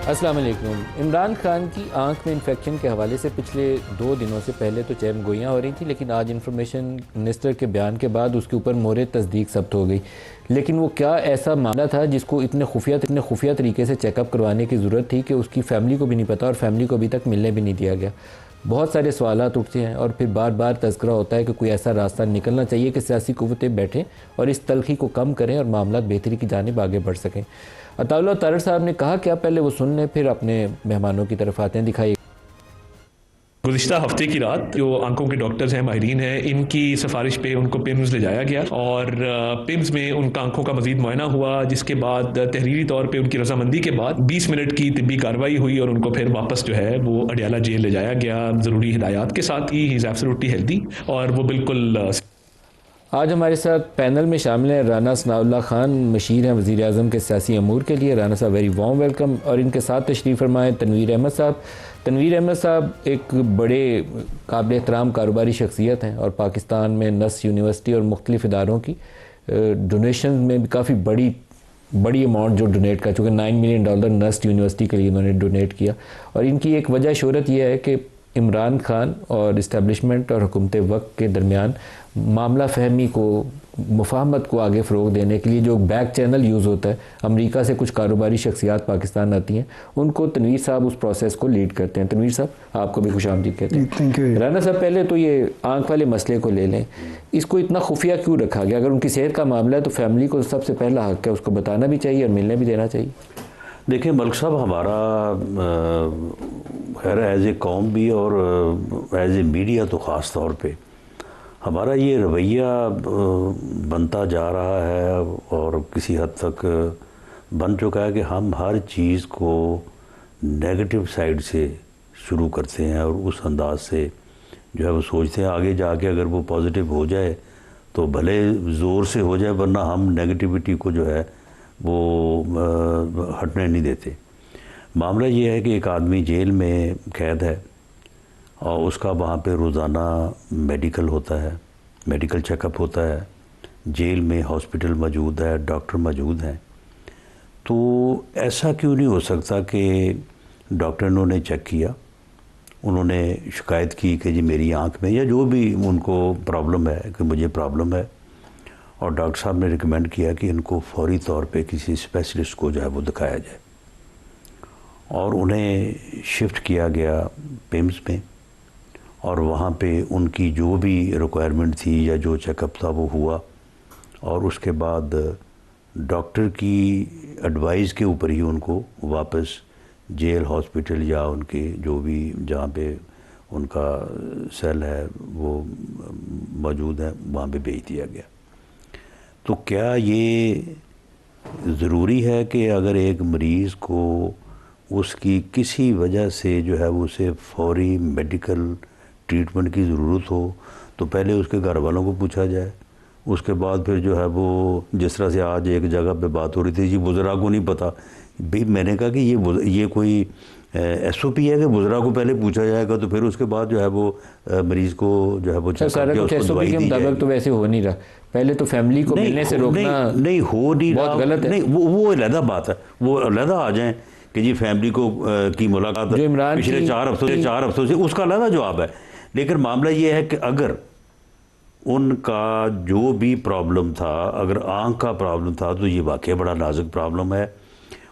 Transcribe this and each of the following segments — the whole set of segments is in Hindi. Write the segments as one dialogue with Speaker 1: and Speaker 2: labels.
Speaker 1: अस्सलाम वालेकुम। इमरान खान की आंख में इन्फेक्शन के हवाले से पिछले 2 दिनों से पहले तो चहम गोइयाँ हो रही थी, लेकिन आज इंफॉर्मेशन मिनिस्टर के बयान के बाद उसके ऊपर मोहर तस्दीक सब्त हो गई। लेकिन वो क्या ऐसा मामला था जिसको इतने खुफिया तरीके से चेकअप करवाने की ज़रूरत थी कि उसकी फैमिली को भी नहीं पता और फैमिली को अभी तक मिलने भी नहीं दिया गया। बहुत सारे सवालात उठते हैं और फिर बार बार तज़किरा होता है कि कोई ऐसा रास्ता निकलना चाहिए कि सियासी कुव्वतें बैठें और इस तलखी को कम करें और मामला बेहतरी की जानिब आगे बढ़ सकें। अताउल्लाह तारड़ साहब ने कहा क्या, पहले वो सुन लें फिर अपने मेहमानों की तरफ आते हैं। दिखाइए।
Speaker 2: गुज़िश्ता हफ्ते की रात जो आंखों के डॉक्टर्स हैं, माहिरीन हैं, इनकी सिफारिश पे उनको पिम्स ले जाया गया और पिम्स में उनका आंखों का मजीद मुआयना हुआ, जिसके बाद तहरीरी तौर पे उनकी रजामंदी के बाद 20 मिनट की तिब्बी कार्रवाई हुई और उनको फिर वापस जो है वो अडियाला जेल ले जाया गया ज़रूरी हिदायत के साथ। ही इज़ एब्सोल्युटली हेल्दी और वो बिल्कुल।
Speaker 1: आज हमारे साथ पैनल में शामिल हैं राना सनाउल्लाह खान, मशीर हैं वज़ीर आज़म के सियासी अमूर के लिए। राना साहब वेरी वार्म वेलकम। और इनके साथ तशरीफ़ फरमाएँ तनवीर अहमद साहब। तनवीर अहमद साहब एक बड़े काबिल एहतराम कारोबारी शख्सियत हैं और पाकिस्तान में नस यूनिवर्सिटी और मुख्तलिफ़ इदारों की डोनेशन में भी काफ़ी बड़ी अमाउंट जो डोनेट कर चुके हैं। $9 मिलियन नस्ट यूनिवर्सिटी के लिए इन्होंने डोनेट किया। और इनकी एक वजह शोहरत यह है कि इमरान खान और इस्टेब्लिशमेंट और हुकूमत वक्त के दरमियान मामला फहमी को, मुफाहमत को आगे फ़रोग देने के लिए जो बैक चैनल यूज़ होता है, अमेरिका से कुछ कारोबारी शख्सियात पाकिस्तान आती हैं, उनको तनवीर साहब उस प्रोसेस को लीड करते हैं। तनवीर साहब आपको भी खुशामदीद कहते हैं।
Speaker 3: Thank you.
Speaker 1: राना साहब पहले तो ये आंख वाले मसले को ले लें, इसको इतना खुफिया क्यों रखा गया? अगर उनकी सेहत का मामला है तो फैमिली को सबसे पहला हक़ है, उसको बताना भी चाहिए और मिलने भी देना चाहिए।
Speaker 4: देखिए मलिक साहब, हमारा खैर एज ए कौम भी और एज ए मीडिया तो ख़ास तौर पे हमारा ये रवैया बनता जा रहा है और किसी हद तक बन चुका है कि हम हर चीज़ को नेगेटिव साइड से शुरू करते हैं और उस अंदाज से जो है वो सोचते हैं आगे जाके अगर वो पॉजिटिव हो जाए तो भले ज़ोर से हो जाए, वरना हम नेगेटिविटी को जो है वो हटने नहीं देते। मामला ये है कि एक आदमी जेल में कैद है और उसका वहाँ पे रोज़ाना मेडिकल होता है, मेडिकल चेकअप होता है, जेल में हॉस्पिटल मौजूद है, डॉक्टर मौजूद हैं। तो ऐसा क्यों नहीं हो सकता कि डॉक्टर ने उन्हें चेक किया, उन्होंने शिकायत की कि जी मेरी आँख में या जो भी उनको प्रॉब्लम है कि मुझे प्रॉब्लम है, और डॉक्टर साहब ने रिकमेंड किया कि इनको फौरी तौर पे किसी स्पेशलिस्ट को जो है वो दिखाया जाए और उन्हें शिफ्ट किया गया पिम्स में। और वहाँ पे उनकी जो भी रिक्वायरमेंट थी या जो चेकअप था वो हुआ और उसके बाद डॉक्टर की एडवाइस के ऊपर ही उनको वापस जेल, हॉस्पिटल या उनके जो भी जहाँ पे उनका सेल है वो मौजूद है वहाँ पे भेज दिया गया। तो क्या ये ज़रूरी है कि अगर एक मरीज़ को उसकी किसी वजह से जो है वो उसे फौरी मेडिकल ट्रीटमेंट की ज़रूरत हो तो पहले उसके घर वालों को पूछा जाए, उसके बाद फिर जो है वो जिस तरह से आज एक जगह पे बात हो रही थी जी बुज़रा को नहीं पता, भाई मैंने कहा कि ये कोई SOP है कि बुज़रा को पहले पूछा जाएगा तो फिर उसके बाद जो है वो मरीज़ को जो है वो
Speaker 1: सारा कुछ SOP के मुताबिक तो वैसे हो नहीं रहा। पहले तो फैमिली को मिलने से रोकना
Speaker 4: नहीं हो नहीं रहा,
Speaker 1: बहुत गलत है।
Speaker 4: नहीं वो अलग बात है, वो अलग आ जाएं कि जी फैमिली को की मुलाकात पिछले 4 हफ्तों से उसका अलग जवाब है। लेकिन मामला ये है कि अगर उनका जो भी प्रॉब्लम था, अगर आँख का प्रॉब्लम था तो ये वाकई बड़ा नाजुक प्रॉब्लम है।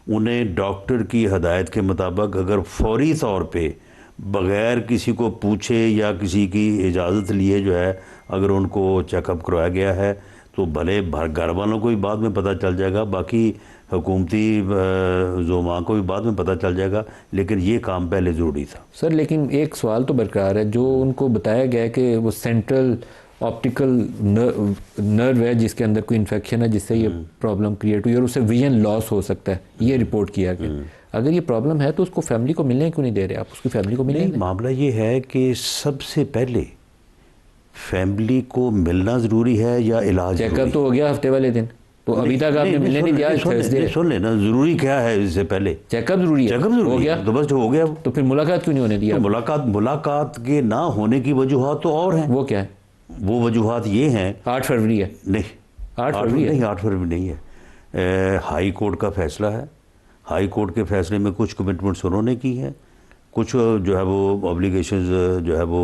Speaker 4: उन्हें डॉक्टर की हदायत के मुताबिक अगर फौरी तौर पे बग़ैर किसी को पूछे या किसी की इजाज़त लिए जो है अगर उनको चेकअप करवाया गया है तो भले घर वालों को भी बाद में पता चल जाएगा, बाकी हुकूमती ज़ोमा को भी बाद में पता चल जाएगा, लेकिन ये काम पहले ज़रूरी था।
Speaker 1: सर लेकिन एक सवाल तो बरकरार है, जो उनको बताया गया है कि वो सेंट्रल ऑप्टिकल नर्व है जिसके अंदर कोई इन्फेक्शन है जिससे ये प्रॉब्लम क्रिएट हुई और उससे विजन लॉस हो सकता है, ये रिपोर्ट किया गया। अगर ये प्रॉब्लम है तो उसको फैमिली को मिलने क्यों नहीं दे रहे आप? उसकी फैमिली को मिलने?
Speaker 4: मामला ये है कि सबसे पहले फैमिली को मिलना ज़रूरी है या इलाज?
Speaker 1: चेकअप तो हो गया हफ्ते वाले दिन, तो अभी तक आपने मिलने नहीं दिया।
Speaker 4: सुन लेना, ज़रूरी क्या है इससे पहले?
Speaker 1: चेकअप ज़रूरी है।
Speaker 4: चेकअप ज़रूरी
Speaker 1: हो गया
Speaker 4: तो बस हो गया।
Speaker 1: तो फिर मुलाकात क्यों नहीं होने दिया?
Speaker 4: तो मुलाकात के ना होने की वजूहात तो और हैं।
Speaker 1: वो क्या है?
Speaker 4: वो वजूहात ये हैं
Speaker 1: 8 फरवरी है।
Speaker 4: नहीं
Speaker 1: 8 फरवरी
Speaker 4: नहीं, 8 फरवरी नहीं है। हाई कोर्ट का फैसला है हाई कोर्ट के फैसले में कुछ कमिटमेंट्स उन्होंने की हैं, कुछ जो है वो ऑब्लिगेशंस जो है वो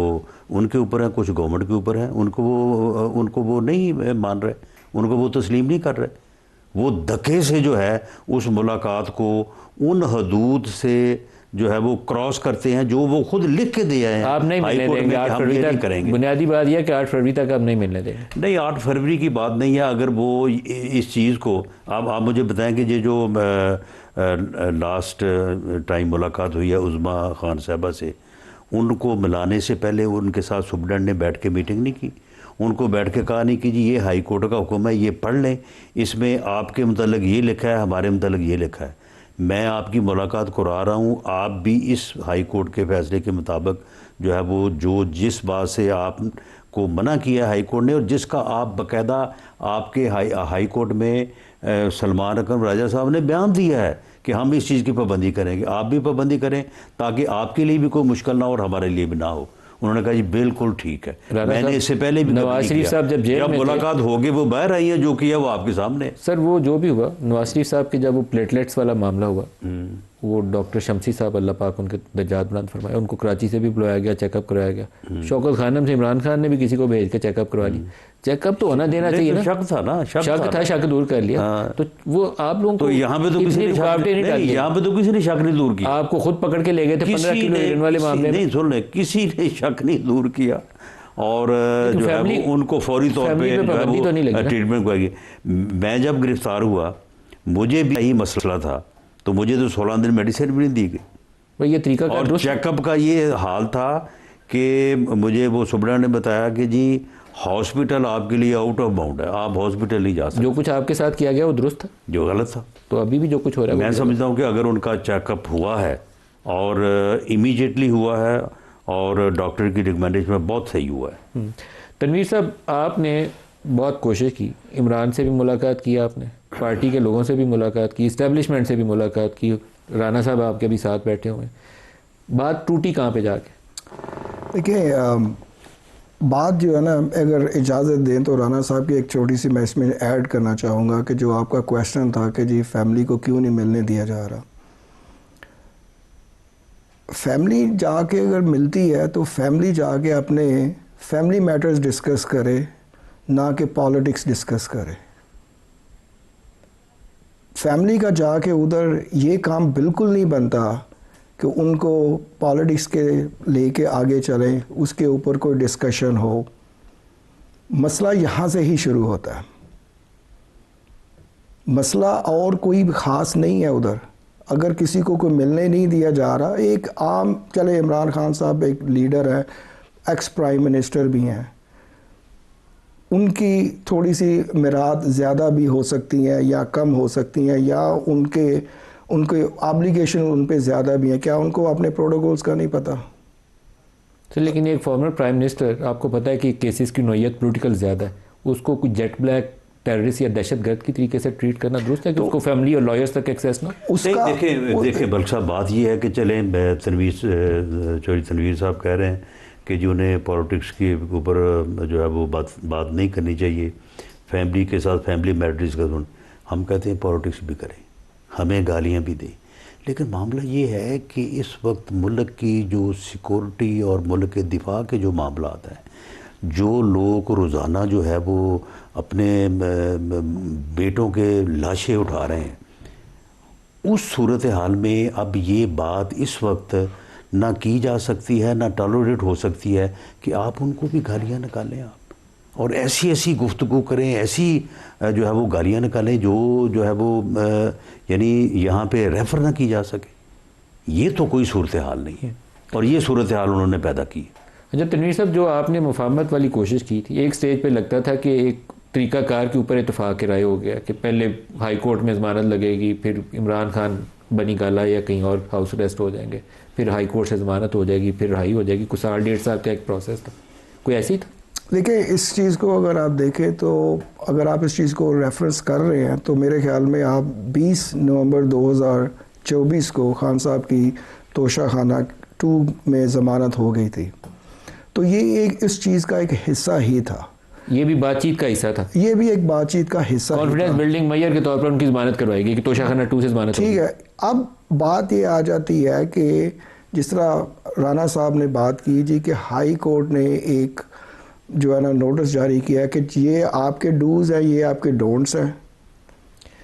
Speaker 4: उनके ऊपर हैं, कुछ गवर्नमेंट के ऊपर हैं। उनको वो नहीं मान रहे, उनको वो तस्लीम नहीं कर रहे। वो धक्के से जो है उस मुलाकात को उन हदूद से जो है वो क्रॉस करते हैं जो वो खुद लिख के दिए हैं।
Speaker 1: आप नहीं मिलने देंगे 8 फरवरी तक करेंगे। बुनियादी बात यह है कि 8 फरवरी तक आप नहीं मिलने देंगे।
Speaker 4: नहीं, 8 फरवरी की बात नहीं है। अगर वो इस चीज़ को आप मुझे बताएं कि ये जो लास्ट टाइम मुलाकात हुई है उज़मा खान साहबा से, उनको मिलाने से पहले उनके साथ सुप्रीडेंट ने बैठ के मीटिंग नहीं की? उनको बैठ के कहा नहीं कि जी ये हाई कोर्ट का हुक्म है, ये पढ़ लें, इसमें आपके मतलब ये लिखा है, हमारे मतलब ये लिखा है। मैं आपकी मुलाकात करा रहा हूँ, आप भी इस हाई कोर्ट के फैसले के मुताबिक जो है वो जिस बात से आपको मना किया हाई कोर्ट ने, और जिसका आप बाकायदा आपके हाई कोर्ट में सलमान अकरम राजा साहब ने बयान दिया है कि हम इस चीज़ की पाबंदी करेंगे, आप भी पाबंदी करें ताकि आपके लिए भी कोई मुश्किल ना हो और हमारे लिए भी ना हो। उन्होंने कहा जी बिल्कुल ठीक है। मैंने इससे पहले भी
Speaker 1: नवाज शरीफ साहब जब
Speaker 4: मुलाकात होगी वो बाहर आई है, जो किया वो आपके सामने।
Speaker 1: सर वो जो भी हुआ, नवाज शरीफ साहब के जब वो प्लेटलेट्स वाला मामला हुआ, वो डॉक्टर शमसी साहब अल्लाह पाक उनके दर्जात बुलंद फरमाए, उनको कराची से भी बुलाया गया, चेकअप कराया गया। शौकत खानम से इमरान खान ने भी किसी को भेज के चेकअप करवा ली। चेकअप तो होना देना चाहिए ना।
Speaker 4: शक था ना,
Speaker 1: शक दूर कर लिया। तो वो आप लोगों को
Speaker 4: यहाँ पे तो किसी ने
Speaker 1: रुकावटें नहीं डाली,
Speaker 4: यहाँ पे तो किसी ने शक नहीं दूर किया।
Speaker 1: आपको खुद पकड़ के ले गए थे 15 किलो हेरोइन वाले मामले में।
Speaker 4: नहीं सुन ले, किसी ने शक नहीं दूर किया और जो है वो उनको फौरी तौर पे ट्रीटमेंट को। मैं जब गिरफ्तार हुआ मुझे भी यही मसला था, तो मुझे तो 16 दिन मेडिसिन भी नहीं दी गई।
Speaker 1: ये तरीका
Speaker 4: और चेकअप का ये हाल था कि मुझे वो सुप्रीडेंट ने बताया कि जी हॉस्पिटल आपके लिए आउट ऑफ बाउंड है, आप हॉस्पिटल नहीं जा सकते।
Speaker 1: जो कुछ आपके साथ किया गया वो दुरुस्त था,
Speaker 4: जो गलत था।
Speaker 1: तो अभी भी जो कुछ हो रहा है
Speaker 4: मैं समझता हूँ कि अगर उनका चेकअप हुआ है और इमीडिएटली हुआ है और डॉक्टर की रिकमेंडेशन में बहुत सही हुआ है।
Speaker 1: तनवीर साहब, आपने बहुत कोशिश की, इमरान से भी मुलाकात की, आपने पार्टी के लोगों से भी मुलाकात की, इस्टेब्लिशमेंट से भी मुलाकात की, राना साहब आपके भी साथ बैठे हुए हैं, बात टूटी कहाँ पे जाके?
Speaker 3: देखिए बात जो है ना, अगर इजाज़त दें तो राना साहब की एक छोटी सी मैं इसमें ऐड करना चाहूँगा कि जो आपका क्वेश्चन था कि जी फैमिली को क्यों नहीं मिलने दिया जा रहा। फैमिली जाके अगर मिलती है तो फैमिली जाके अपने फैमिली मैटर्स डिस्कस करे, ना कि पॉलिटिक्स डिस्कस करे। फैमिली का जाके उधर ये काम बिल्कुल नहीं बनता कि उनको पॉलिटिक्स के लेके आगे चलें, उसके ऊपर कोई डिस्कशन हो। मसला यहाँ से ही शुरू होता है, मसला और कोई ख़ास नहीं है उधर। अगर किसी को कोई मिलने नहीं दिया जा रहा, एक आम चले इमरान खान साहब एक लीडर हैं, एक्स प्राइम मिनिस्टर भी हैं, उनकी थोड़ी सी मिराद ज़्यादा भी हो सकती हैं या कम हो सकती हैं, या उनके ऑब्लिगेशन उन पे ज़्यादा भी हैं। क्या उनको अपने प्रोटोकॉल्स का नहीं पता?
Speaker 1: तो लेकिन एक फॉर्मर प्राइम मिनिस्टर, आपको पता है कि केसेस की नोयत पॉलिटिकल ज़्यादा है, उसको कुछ जेट ब्लैक टेररिस्ट या दहशतगर्द की तरीके से ट्रीट करना दुरुस्त है कि उसको फैमिली और लॉयर्स तक एक्सेस ना?
Speaker 4: उसका देखिए बल्क साहब, बात ये है कि चलें तनवीर साहब कह रहे हैं कि जो उन्हें पॉलिटिक्स के ऊपर जो है वो बात नहीं करनी चाहिए, फैमिली के साथ फैमिली मैटर्स का। हम कहते हैं पॉलिटिक्स भी करें, हमें गालियां भी दें, लेकिन मामला ये है कि इस वक्त मुल्क की जो सिक्योरिटी और मुल्क के दिफा के जो मामला आता है, जो लोग रोज़ाना जो है वो अपने बेटों के लाशें उठा रहे हैं, उस सूरत हाल में अब ये बात इस वक्त ना की जा सकती है, ना टॉलरेट हो सकती है कि आप उनको भी गालियाँ निकालें आप, और ऐसी गुफ्तगू करें, ऐसी जो है वो गालियाँ निकालें जो है वो यानी यहाँ पे रेफ़र ना की जा सके। ये तो कोई सूरत हाल नहीं है, और ये सूरत हाल उन्होंने पैदा की।
Speaker 1: अच्छा तनवीर साहब, जो आपने मुफाहमत वाली कोशिश की थी, एक स्टेज पे लगता था कि एक तरीक़ाकार के ऊपर इत्तेफाक राय हो गया कि पहले हाई कोर्ट में ज़मानत लगेगी, फिर इमरान खान बनी गाला या कहीं और हाउस अरेस्ट हो जाएंगे, फिर हाई कोर्ट से ज़मानत हो जाएगी, फिर रिहाई हो जाएगी। कुछ 1.5 साल का एक प्रोसेस था, कोई ऐसी था?
Speaker 3: देखिए इस चीज़ को अगर आप देखें तो, अगर आप इस चीज़ को रेफरेंस कर रहे हैं तो मेरे ख्याल में आप 20 नवंबर 2024 को खान साहब की तोशा खाना 2 में ज़मानत हो गई थी, तो ये एक इस चीज़ का एक हिस्सा ही था।
Speaker 1: ये भी बातचीत का हिस्सा था,
Speaker 3: ये भी एक बातचीत का हिस्सा ही
Speaker 1: कॉन्फिडेंस
Speaker 3: था।
Speaker 1: बिल्डिंग मेजर के तौर पर उनकी जमानत करवाएगी कि तोशाखाना 2 से जमानत
Speaker 3: ठीक
Speaker 1: होगी।
Speaker 3: है, अब बात ये आ जाती है कि जिस तरह राणा साहब ने बात की जी कि हाई कोर्ट ने एक जो है ना नोटिस जारी किया कि ये आपके डूज हैं, ये आपके डोंट्स हैं।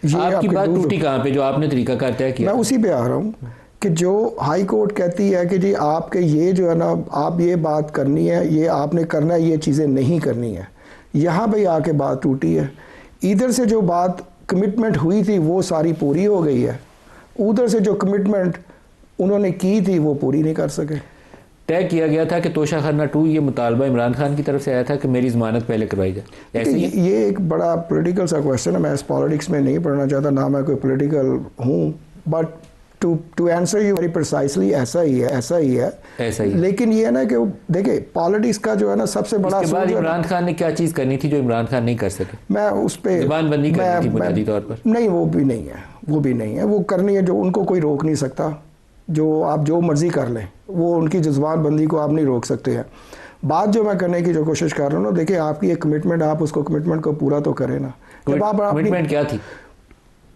Speaker 3: ये
Speaker 1: आपकी
Speaker 3: आपके
Speaker 1: बात
Speaker 3: do's-
Speaker 1: टूटी कहाँ पे जो आपने तरीकाकार तय किया?
Speaker 3: मैं उसी पे आ रहा हूँ कि जो हाई कोर्ट कहती है कि जी आपके ये जो है ना आप ये बात करनी है, ये आपने करना है, ये चीज़ें नहीं करनी है, यहाँ पे आके बात टूटी है। इधर से जो बात कमिटमेंट हुई थी वो सारी पूरी हो गई है, उधर से जो कमिटमेंट उन्होंने की थी वो पूरी नहीं कर सके।
Speaker 1: तय किया गया था कि तोशाखाना 2 ये मुतालबा इमरान खान की तरफ से आया था कि मेरी जमानत पहले करवाई जाए, ऐसे ही?
Speaker 3: ये एक बड़ा पॉलिटिकल सा क्वेश्चन है, मैं इस पॉलिटिक्स में नहीं पढ़ना चाहता, ना मैं कोई पॉलिटिकल हूँ, but to answer you very precisely ऐसा ही है, ऐसा ही है,
Speaker 1: ऐसा ही।
Speaker 3: लेकिन ये है ना कि देखिए पॉलिटिक्स का जो है ना सबसे बड़ा
Speaker 1: इसके बाद
Speaker 3: असूल जो है ना,
Speaker 1: इमरान खान ने क्या चीज़ करनी थी जो इमरान खान नहीं कर सके?
Speaker 3: मैं उस पे
Speaker 1: जुबानबंदी करनी थी बुनियादी तौर पर।
Speaker 3: नहीं, वो भी नहीं है, वो भी नहीं है, वो करनी है जो उनको कोई रोक नहीं सकता, जो आप जो मर्जी कर लें, वो उनकी जुबानबंदी को आप नहीं रोक सकते हैं। बात जो मैं करने की जो कोशिश कर रहा हूँ ना, देखिए आपकी एक कमिटमेंट, आप उसको कमिटमेंट को पूरा तो करें ना। जब आप अपनी
Speaker 1: कमिटमेंट क्या थी?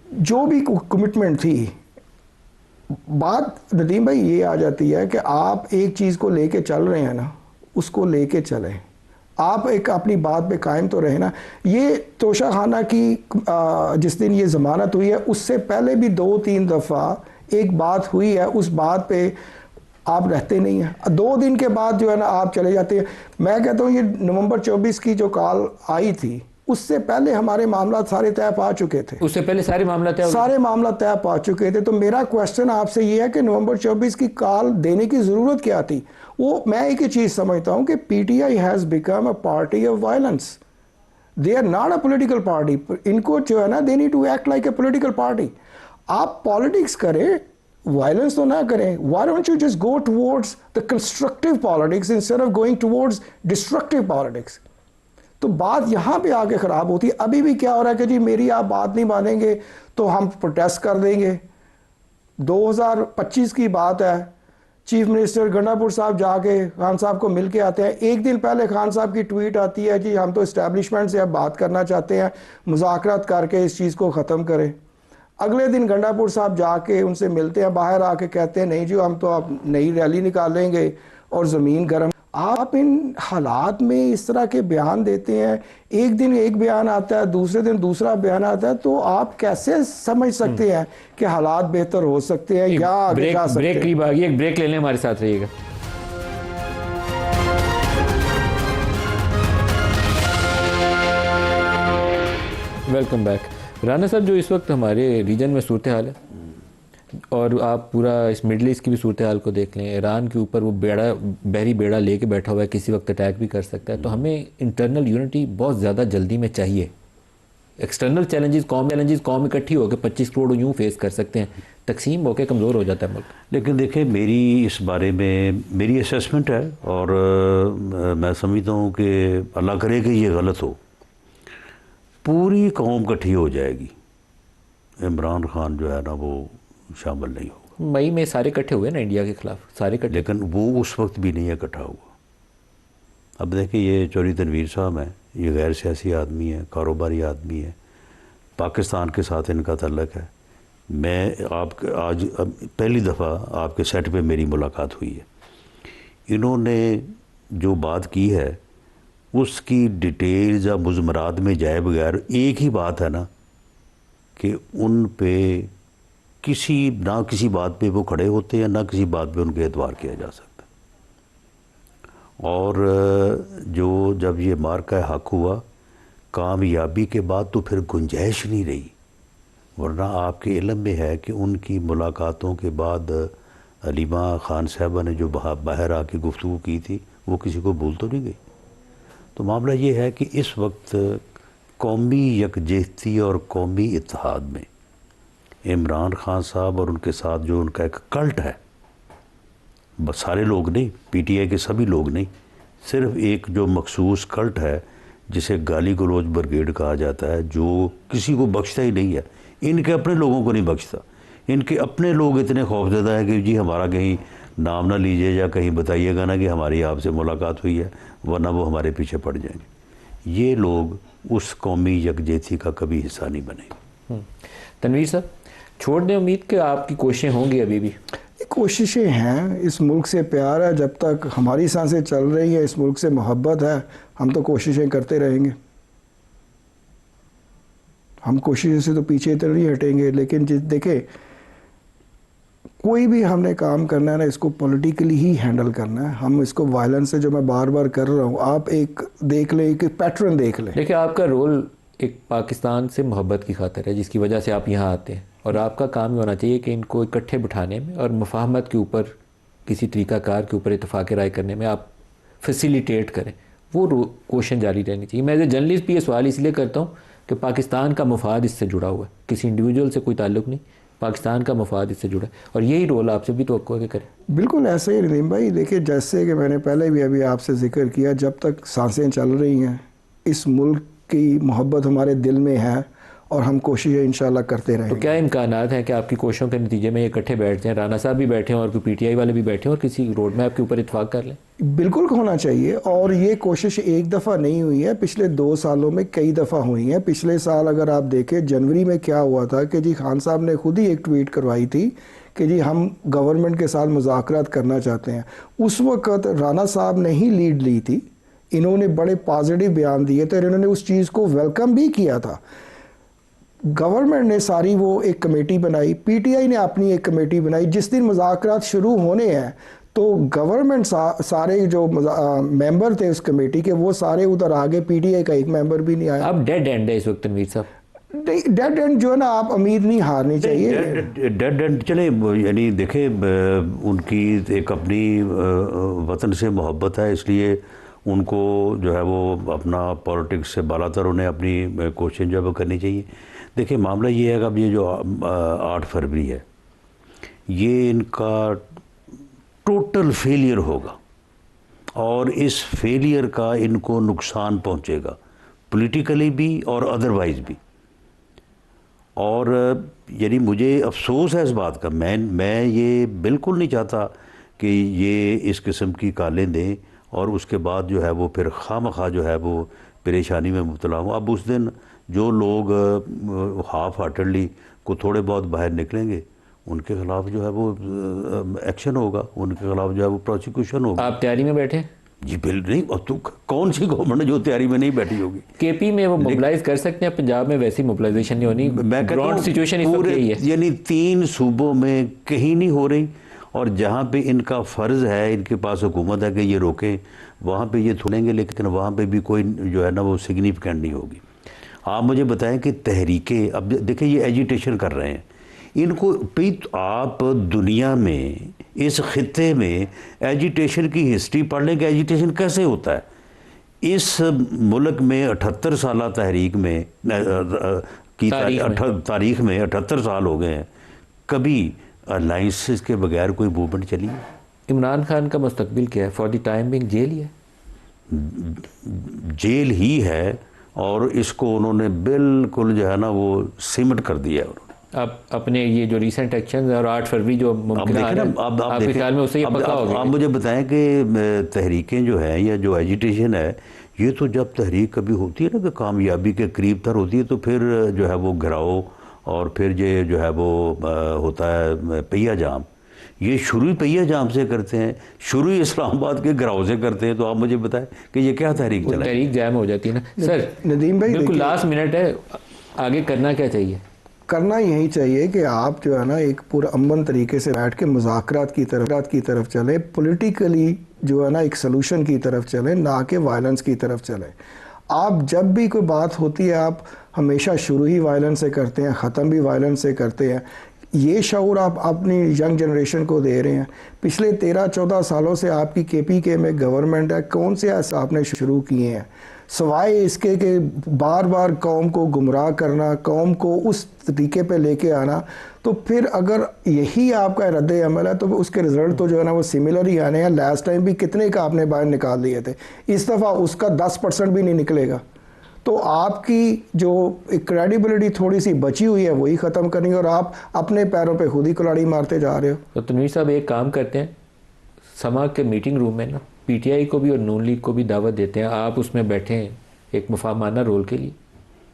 Speaker 3: जो भी कमिटमेंट थी, बात नदीम भाई ये आ जाती है कि आप एक चीज़ को लेके चल रहे हैं ना, उसको लेके चलें, आप एक अपनी बात पे कायम तो रहे ना। ये तोशाखाना की जिस दिन ये ज़मानत हुई है उससे पहले भी 2-3 दफ़ा एक बात हुई है, उस बात पे आप रहते नहीं हैं। 2 दिन के बाद जो है ना आप चले जाते हैं। मैं कहता हूँ ये नवंबर 24 की जो कॉल आई थी उससे पहले हमारे मामला सारे तय पा चुके थे,
Speaker 1: उससे पहले सारे मामला तय हो गए।
Speaker 3: सारे मामला तय पा चुके थे। तो मेरा क्वेश्चन आपसे ये है कि नवंबर 24 की कॉल देने की ज़रूरत क्या थी? वो मैं एक ही चीज़ समझता हूँ कि PTI has become a party of violence. They are not a political party. इनको जो है ना they need to act like a political party. आप पॉलिटिक्स करें, वायलेंस तो ना करें। Why don't you just go towards the constructive politics instead of going towards destructive politics? तो बात यहाँ पे आके ख़राब होती है। अभी भी क्या हो रहा है कि जी मेरी आप बात नहीं मानेंगे तो हम प्रोटेस्ट कर देंगे। 2025 की बात है, चीफ मिनिस्टर गंडापुर साहब जाके खान साहब को मिल के आते हैं। एक दिन पहले खान साहब की ट्वीट आती है जी हम तो इस्टेब्लिशमेंट से अब बात करना चाहते हैं, मुज़ाकरात करके इस चीज़ को ख़त्म करें। अगले दिन गंडापुर साहब जाके उनसे मिलते हैं, बाहर आके कहते हैं नहीं जी हम तो अब नई रैली निकालेंगे और ज़मीन गर्म। आप इन हालात में इस तरह के बयान देते हैं, एक दिन एक बयान आता है, दूसरे दिन दूसरा बयान आता है, तो आप कैसे समझ सकते हैं कि हालात बेहतर हो सकते हैं या आगे जा सकते
Speaker 1: ब्रेक
Speaker 3: हैं?
Speaker 1: करीब आ गई, एक ब्रेक ले लें, हमारे साथ रहिएगा। Welcome back. राना साहब, जो इस वक्त हमारे रीजन में सूरत हाल है और आप पूरा इस मिडल ईस्ट की भी सूरत हाल को देख लें, ईरान के ऊपर वो बहरी बेड़ा लेके बैठा हुआ है, किसी वक्त अटैक भी कर सकता है। तो हमें इंटरनल यूनिटी बहुत ज़्यादा जल्दी में चाहिए। एक्सटर्नल चैलेंजेस कौम इकट्ठी होकर 25 करोड़ यूँ फेस कर सकते हैं, तकसीम होकर कमज़ोर हो जाता है मुल्क।
Speaker 4: लेकिन देखिए मेरी इस बारे में मेरी असेसमेंट है और मैं समझता हूँ कि अल्लाह करे कि ये गलत हो, पूरी कौम इकट्ठी हो जाएगी, इमरान खान जो है ना वो शामिल नहीं होगा।
Speaker 1: मई में सारे इकट्ठे हुए ना इंडिया के खिलाफ, सारे इकट्ठे।
Speaker 4: लेकिन वो उस वक्त भी नहीं इकट्ठा हुआ। अब देखिए ये चौधरी तनवीर साहब हैं, ये गैर सियासी आदमी है, कारोबारी आदमी है, पाकिस्तान के साथ इनका तल्लक है। मैं आज पहली दफ़ा आपके सेट पे मेरी मुलाकात हुई है। इन्होंने जो बात की है उसकी डिटेल्स या मुज़मरात में जाए बगैर एक ही बात है ना कि उन पे किसी बात पे वो खड़े होते हैं, ना किसी बात पे उनके एतबार किया जा सकता। और जो जब ये मार्का हक हुआ कामयाबी के बाद तो फिर गुंजाइश नहीं रही, वरना आपके इल्म में है कि उनकी मुलाकातों के बाद अलीमा खान साहबा ने जो बाहर आके गुफ्तगू की थी वो किसी को भूल तो नहीं गई। तो मामला ये है कि इस वक्त कौमी यकजहती और कौमी इत्तेहाद में इमरान खान साहब और उनके साथ जो उनका एक कल्ट है, बस सारे लोग नहीं, पीटीआई के सभी लोग नहीं, सिर्फ एक जो मखसूस कल्ट है जिसे गाली गलौज ब्रिगेड कहा जाता है, जो किसी को बख्शता ही नहीं है। इनके अपने लोगों को नहीं बख्शता। इनके अपने लोग इतने खौफजदा है कि जी हमारा कहीं नाम ना लीजिए या कहीं बताइएगा ना कि हमारी आपसे मुलाकात हुई है, वरना वो हमारे पीछे पड़ जाएंगे। ये लोग उस कौमी यकजहती का कभी हिस्सा नहीं बने।
Speaker 1: तनवीर साहब, छोड़ दें उम्मीद कि आपकी कोशिशें होंगी अभी भी?
Speaker 3: कोशिशें हैं, इस मुल्क से प्यार है, जब तक हमारी सांसें चल रही हैं, इस मुल्क से मोहब्बत है, हम तो कोशिशें करते रहेंगे। हम कोशिशों से तो पीछे तो नहीं हटेंगे, लेकिन देखें, कोई भी हमने काम करना है ना, इसको पॉलिटिकली ही हैंडल करना है। हम इसको वायलेंस से, जो मैं बार बार कर रहा हूँ, आप एक देख लें, एक पैटर्न देख लें।
Speaker 1: देखिए, आपका रोल एक पाकिस्तान से मोहब्बत की खातिर है, जिसकी वजह से आप यहाँ आते हैं, और आपका काम ये होना चाहिए कि इनको इकट्ठे बिठाने में और मुफाहमत के ऊपर, किसी तरीक़ाकार के ऊपर इत्तफाक़ राय करने में आप फैसिलिटेट करें। वो कोशिश जारी रहनी चाहिए। मैं एज ए जर्नलिस्ट भी ये सवाल इसलिए करता हूँ कि पाकिस्तान का मफाद इससे जुड़ा हुआ है, किसी इंडिविजुअल से कोई ताल्लुक़ नहीं, पाकिस्तान का मफाद इससे जुड़ा है, और यही रोल आपसे भी तवक्को है कि करें।
Speaker 3: बिल्कुल ऐसे ही नदीम भाई, देखिए, जैसे कि मैंने पहले भी अभी आपसे जिक्र किया, जब तक सांसें चल रही हैं, इस मुल्क की मोहब्बत हमारे दिल में है, और हम कोशिशें इंशाल्लाह करते रहेंगे।
Speaker 1: तो क्या इम्कानात हैं कि आपकी कोशिशों के नतीजे में ये इकट्ठे बैठ जाएं, राना साहब भी बैठे हैं और कोई पीटीआई वाले भी बैठे हैं, और किसी रोड मैप के ऊपर इत्तेफाक कर लें?
Speaker 3: बिल्कुल होना चाहिए, और ये कोशिश एक दफ़ा नहीं हुई है, पिछले 2 सालों में कई दफ़ा हुई है। पिछले साल अगर आप देखें, जनवरी में क्या हुआ था कि जी खान साहब ने खुद ही एक ट्वीट करवाई थी कि जी हम गवर्नमेंट के साथ मुज़ाकरात करना चाहते हैं। उस वक़्त राना साहब ने ही लीड ली थी, इन्होंने बड़े पॉजिटिव बयान दिए थे, और इन्होंने उस चीज़ को वेलकम भी किया था। गवर्नमेंट ने सारी वो एक कमेटी बनाई, पीटीआई ने अपनी एक कमेटी बनाई। जिस दिन मुज़ाकरात शुरू होने हैं, तो गवर्नमेंट सारे जो मेंबर थे उस कमेटी के, वो सारे उधर आ गए, पीटीआई का एक मेंबर भी नहीं आया।
Speaker 1: अब डेड एंड है इस वक्त तनवीर साहब।
Speaker 3: डेड एंड जो है ना, आप उम्मीद नहीं हारनी चाहिए।
Speaker 4: डेड एंड चले, यानी देखे, उनकी एक अपनी वतन से मोहब्बत है, इसलिए उनको जो है वो अपना पॉलिटिक्स से बालातर उन्हें अपनी कोशिश जो है करनी चाहिए। देखिए, मामला ये है कि अब ये जो 8 फरवरी है, ये इनका टोटल फेलियर होगा, और इस फेलियर का इनको नुकसान पहुंचेगा, पॉलिटिकली भी और अदरवाइज़ भी। और यानी मुझे अफसोस है इस बात का, मैं ये बिल्कुल नहीं चाहता कि ये इस किस्म की कालें दें और उसके बाद जो है वो फिर खामखा जो है वो परेशानी में मुब्तला हो। अब उस दिन जो लोग हाफ हार्टेडली को थोड़े बहुत बाहर निकलेंगे, उनके खिलाफ जो है वो एक्शन होगा, उनके खिलाफ जो है वो प्रोसिक्यूशन होगा।
Speaker 1: आप तैयारी में बैठे?
Speaker 4: जी बिल्कुल नहीं। और तो कौन सी गवर्नमेंट जो तैयारी में नहीं बैठी होगी?
Speaker 1: केपी में वो मोबिलाइज कर सकते हैं, पंजाब में वैसी मोबिलाइजेशन नहीं होनी।
Speaker 4: मैं
Speaker 1: ग्राउंड सिचुएशन इस वक्त यही है,
Speaker 4: यानी 3 सूबों में कहीं नहीं हो रही, और जहाँ पे इनका फ़र्ज़ है, इनके पास हुकूमत है कि ये रोकें, वहाँ पे ये थोड़ेंगे, लेकिन वहाँ पे भी कोई जो है ना वो सिग्निफिकेंट नहीं होगी। आप मुझे बताएं कि तहरीकें, अब देखिए ये एजिटेशन कर रहे हैं, इनको आप दुनिया में, इस खित्ते में एजिटेशन की हिस्ट्री पढ़ लें कि एजिटेशन कैसे होता है। इस मुल्क में 78 साल तहरीक में की तारीख में 78 साल हो गए हैं, कभी अलाइंसेस के बगैर कोई मूवमेंट चली है?
Speaker 1: इमरान खान का मुस्तकबिल क्या है? For the time being jail ही है,
Speaker 4: जेल ही है, और इसको उन्होंने बिल्कुल जो है ना वो सिमट कर दिया है।
Speaker 1: आप अपने ये जो रीसेंट एक्शन और 8 फरवरी जो मुमकिन आ रहा है, आपके ख्याल में उससे ये पक्का हो गया?
Speaker 4: आप मुझे बताएं कि तहरीकें जो हैं या जो एजिटेशन है, ये तो जब तहरीक कभी होती है ना कि कामयाबी के करीब तर होती है, तो फिर जो है वो घिराओ, और फिर ये जो है वो होता है पहिया जाम। ये शुरू ही पहिया जाम से करते हैं, शुरू ही इस्लामाबाद के घिराव से करते हैं। तो आप मुझे बताएं कि ये क्या तहरीक चला?
Speaker 1: तहरीक जाम हो जाती है ना सर।
Speaker 3: नदीम भाई,
Speaker 1: बिल्कुल लास्ट मिनट है, आगे करना क्या चाहिए?
Speaker 3: करना यही चाहिए कि आप जो है ना एक पूरा अमन तरीके से बैठ के मुज़ाकरात की तरफ चलें, पॉलिटिकली जो है ना एक सलूशन की तरफ चलें, ना कि वायलेंस की तरफ चलें। आप जब भी कोई बात होती है, आप हमेशा शुरू ही वायलेंस से करते हैं, ख़त्म भी वायलेंस से करते हैं। ये शऊर आप अपनी यंग जनरेशन को दे रहे हैं। पिछले 13-14 सालों से आपकी KPK में गवर्नमेंट है, कौन से ऐसे आपने शुरू किए हैं सवाए इसके कि बार बार कौम को गुमराह करना, कौम को उस तरीके पे लेके आना? तो फिर अगर यही आपका रद्द अमल है, तो उसके रिजल्ट तो जो है ना वो सिमिलर ही आने हैं। लास्ट टाइम भी कितने का आपने बाहर निकाल दिए थे, इस दफ़ा उसका 10% भी नहीं निकलेगा। तो आपकी जो क्रेडिबिलिटी थोड़ी सी बची हुई है, वही ख़त्म करनी है, और आप अपने पैरों पे खुद ही कुल्हाड़ी मारते जा रहे हो।
Speaker 1: तो तनवीर साहब एक काम करते हैं, समा के मीटिंग रूम में ना PTI को भी और नून लीग को भी दावत देते हैं, आप उसमें बैठें, एक मुफाहमाना रोल के लिए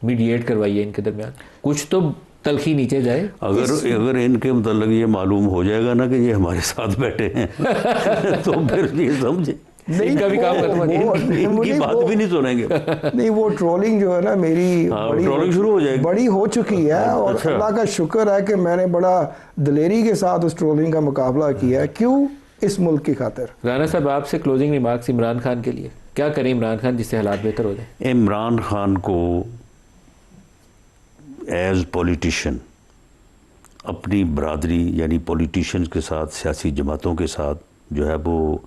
Speaker 1: मीडिएट करवाइए इनके दरमियान, कुछ तो तलखी नीचे जाए।
Speaker 4: अगर इनके मतलब ये मालूम हो जाएगा ना कि ये हमारे साथ बैठे हैं तो फिर ये समझे
Speaker 1: इनका भी काम खत्म हो गया।
Speaker 4: इनकी बात भी नहीं सुनेंगे।
Speaker 3: नहीं, वो ट्रोलिंग जो है ना मेरी
Speaker 4: ट्रोलिंग शुरू हो जाएगी,
Speaker 3: बड़ी हो चुकी है। और
Speaker 4: अच्छा।
Speaker 3: अल्लाह का शुक्र है कि मैंने बड़ा दिलेरी के साथ उस ट्रोलिंग का मुकाबला किया है। क्यों? इस मुल्क की खातिर।
Speaker 1: राना साहब आपसे क्लोजिंग रिमार्क्स इमरान खान के लिए, क्या करें इमरान खान जिससे हालात बेहतर हो जाए?
Speaker 4: इमरान खान को एज पॉलिटिशियन अपनी बरादरी यानी पॉलिटिशियंस के साथ, सियासी जमातों के साथ जो है वो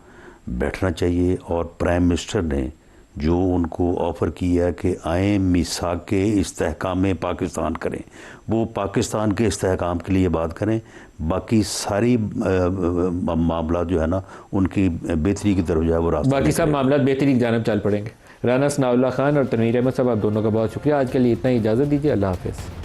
Speaker 4: बैठना चाहिए। और प्राइम मिनिस्टर ने जो उनको ऑफ़र किया है कि आए मीसाक के इस्तेहकाम पाकिस्तान करें, वो पाकिस्तान के इस्तेहकाम के लिए बात करें। बाकी सारी मामला जो है ना उनकी बेहतरी की तरफ जो है वो रास्ता,
Speaker 1: बाकी सब मामला बेहतरी की जानब चल पड़ेंगे। राना सनाउल्लाह खान और तनवीर अहमद साहब, आप दोनों का बहुत शुक्रिया। आज के लिए इतना ही, इजाज़त दीजिए। अल्लाह हाफ़िज़।